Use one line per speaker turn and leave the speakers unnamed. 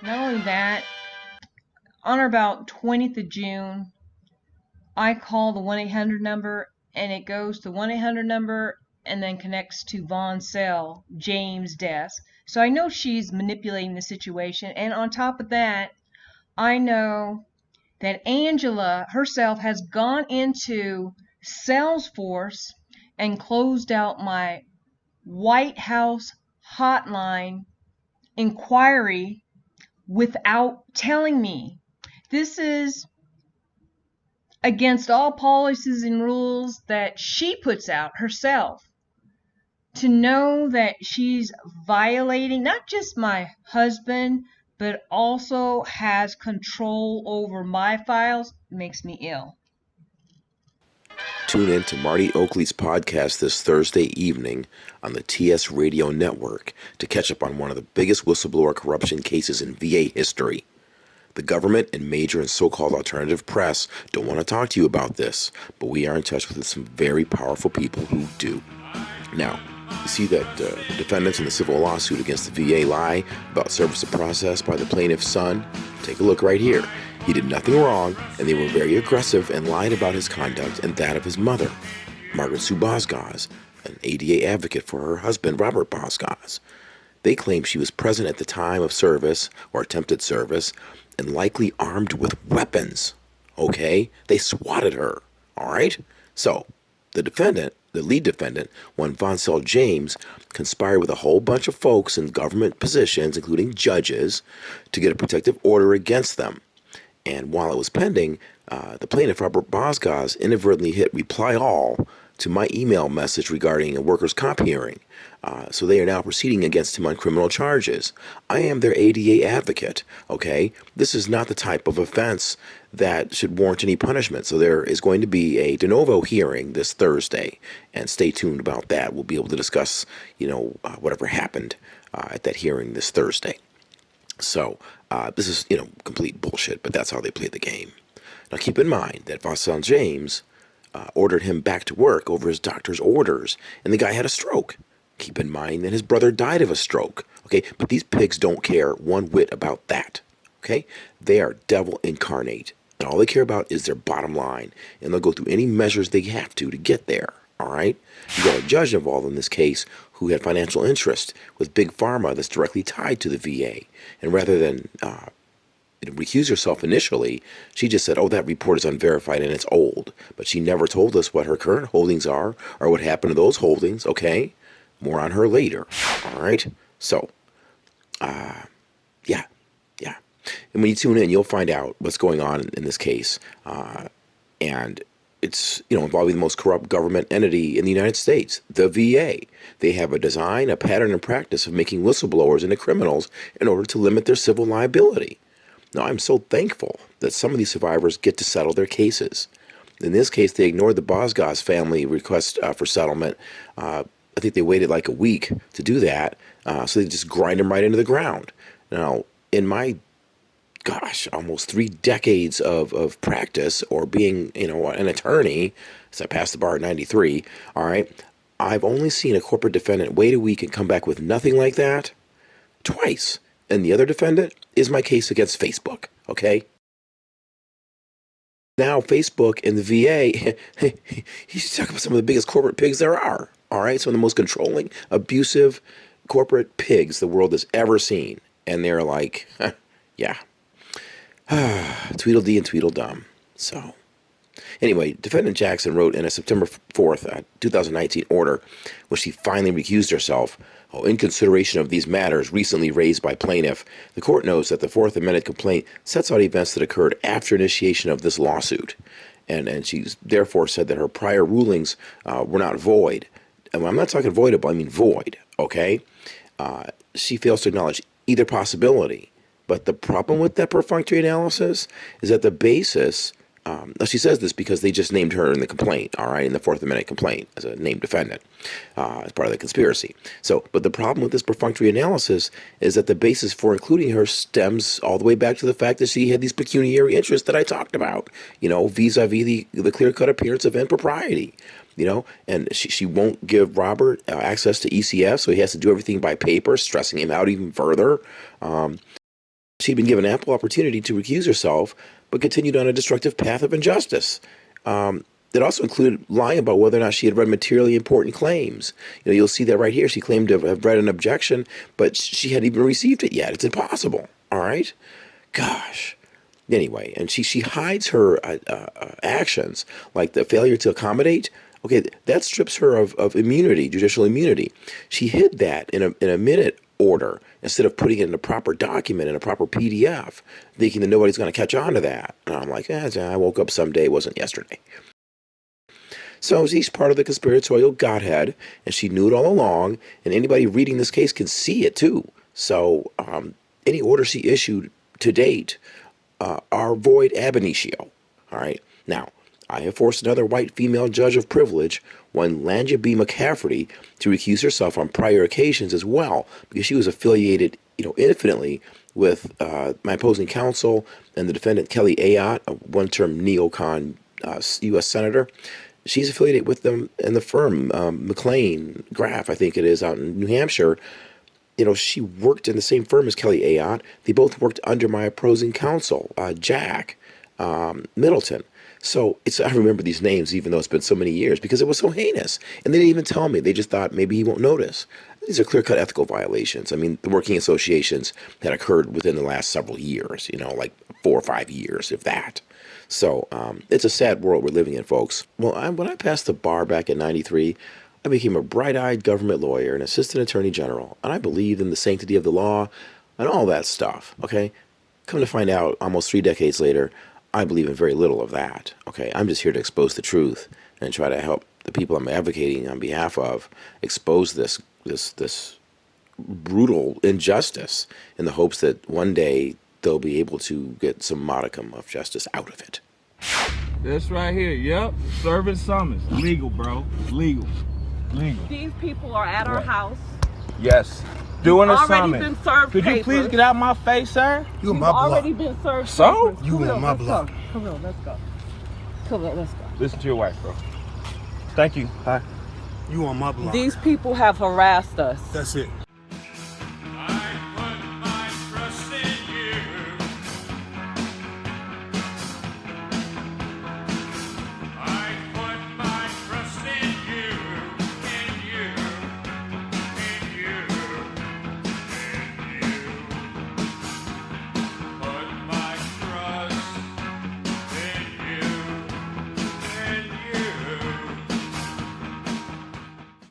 Not only that, on or about 20th of June, I call the 1-800 number and it goes to 1-800 number and then connects to Voncelle James' desk. So I know she's manipulating the situation. And on top of that, I know that Angela herself has gone into Salesforce and closed out my White House hotline inquiry without telling me. This is against all policies and rules that she puts out herself. To know that she's violating not just my husband, but also has control over my files makes me ill.
Tune in to Marti Oakley's podcast this Thursday evening on the TS Radio Network to catch up on one of the biggest whistleblower corruption cases in VA history. The government and major and so-called alternative press don't want to talk to you about this, but we are in touch with some very powerful people who do. Now, you see that the defendants in the civil lawsuit against the VA lie about service of process by the plaintiff's son? Take a look right here. He did nothing wrong, and they were very aggressive and lied about his conduct and that of his mother, Margaret Sue Bozgoz, an ADA advocate for her husband, Robert Bozgoz. They claim she was present at the time of service, or attempted service, and likely armed with weapons. Okay? They swatted her. All right? So, the lead defendant, one Voncelle James, conspired with a whole bunch of folks in government positions, including judges, to get a protective order against them. And while it was pending, the plaintiff, Robert Bozgoz, inadvertently hit reply all to my email message regarding a workers' comp hearing. So they are now proceeding against him on criminal charges. I am their ADA advocate, okay? This is not the type of offense that should warrant any punishment. So there is going to be a de novo hearing this Thursday, and stay tuned about that. We'll be able to discuss, whatever happened at that hearing this Thursday. So this is, complete bullshit, but that's how they play the game. Now keep in mind that Voncelle James ordered him back to work over his doctor's orders, and the guy had a stroke. Keep in mind that his brother died of a stroke, okay? But these pigs don't care one whit about that, okay? They are devil incarnate, and all they care about is their bottom line, and they'll go through any measures they have to get there, all right? You got a judge involved in this case who had financial interest with Big Pharma that's directly tied to the VA, and rather than recuse herself initially, she just said, oh, that report is unverified and it's old. But she never told us what her current holdings are or what happened to those holdings, okay? More on her later, all right? So, yeah. And when you tune in, you'll find out what's going on in this case. And it's, involving the most corrupt government entity in the United States, the VA. They have a design, a pattern, and practice of making whistleblowers into criminals in order to limit their civil liability. Now, I'm so thankful that some of these survivors get to settle their cases. In this case, they ignored the Bozgoz family request for settlement. I think they waited like a week to do that, so they just grind them right into the ground. Now, in my, almost 3 decades of practice or being, an attorney, since I passed the bar in '93, all right, I've only seen a corporate defendant wait a week and come back with nothing like that twice. And the other defendant is my case against Facebook, okay? Now, Facebook and the VA, you talk about some of the biggest corporate pigs there are, all right? Some of the most controlling, abusive corporate pigs the world has ever seen. And they're like, yeah, Tweedledee and Tweedledum. So, anyway, Defendant Jackson wrote in a September 4th, 2019 order, which she finally recused herself. In consideration of these matters recently raised by plaintiff, the court knows that the Fourth Amendment complaint sets out events that occurred after initiation of this lawsuit. And she's therefore said that her prior rulings were not void. And I'm not talking voidable, I mean void, okay? She fails to acknowledge either possibility. But the problem with that perfunctory analysis is that the basis, she says this because they just named her in the complaint, all right, in the Fourth Amendment complaint as a named defendant, as part of the conspiracy. So, but the problem with this perfunctory analysis is that the basis for including her stems all the way back to the fact that she had these pecuniary interests that I talked about, vis-a-vis the clear-cut appearance of impropriety. And she won't give Robert access to ECF, so he has to do everything by paper, stressing him out even further. she'd been given ample opportunity to recuse herself, but continued on a destructive path of injustice. It also included lying about whether or not she had read materially important claims. You'll see that right here. She claimed to have read an objection, but she hadn't even received it yet. It's impossible. All right? Gosh. Anyway, and she hides her actions, like the failure to accommodate. Okay, that strips her of immunity, judicial immunity. She hid that in a minute order instead of putting it in a proper document, in a proper PDF, thinking that nobody's going to catch on to that. And I'm like, I woke up someday, it wasn't yesterday. So she's part of the conspiratorial godhead, and she knew it all along, and anybody reading this case can see it too. So any orders she issued to date are void ab initio. All right. Now, I have forced another white female judge of privilege, one Lanja B. McCafferty, to recuse herself on prior occasions as well, because she was affiliated, infinitely with my opposing counsel and the defendant Kelly Ayotte, a one-term neocon U.S. senator. She's affiliated with them in the firm, McLean Graff, I think it is, out in New Hampshire. She worked in the same firm as Kelly Ayotte. They both worked under my opposing counsel, Jack Middleton. So I remember these names, even though it's been so many years, because it was so heinous. And they didn't even tell me. They just thought maybe he won't notice. These are clear-cut ethical violations. I mean, the working associations had occurred within the last several years, like 4 or 5 years, if that. So it's a sad world we're living in, folks. Well, when I passed the bar back in '93, I became a bright-eyed government lawyer and assistant attorney general, and I believed in the sanctity of the law and all that stuff, okay? Come to find out, almost 3 decades later, I believe in very little of that, okay? I'm just here to expose the truth and try to help the people I'm advocating on behalf of expose this brutal injustice in the hopes that one day they'll be able to get some modicum of justice out of it.
This right here, yep, serving summons. Legal, bro, legal.
These people are at our house.
Yes. Doing a summons.
Already been served
Could you
papers.
please get out my face, sir?
You on my block.
Already been served
So?
papers.
You
Come
on
on,
my
let's
block.
go. Come on, let's go. Come on, let's go.
Listen to your wife, bro. Thank you. Hi.
You on my block.
These people have harassed us.
That's it.